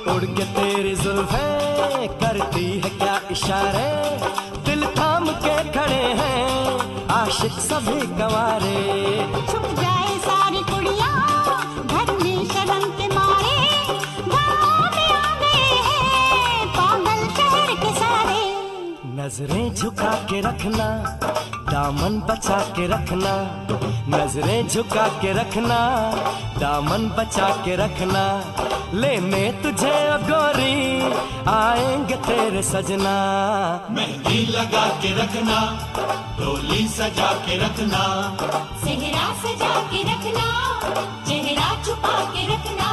उड़ के तेरी जुल्फें करती है क्या इशारे, दिल थाम के खड़े हैं आशिक सभी गंवारे। छुप जाए सारी कुड़ियाँ घर में शर्म के मारे, गाँव में आ गए हैं पागल शहर के सारे। नजरें झुका के रखना, दामन बचा के रखना, नजरें झुका के रखना, दामन बचा के रखना। लेने तुझे ओ गोरी आएंगे तेरे सजना। मेहंदी लगा के रखना, डोली सजा के रखना, सेहरा सजा के रखना, चेहरा छुपा के रखना।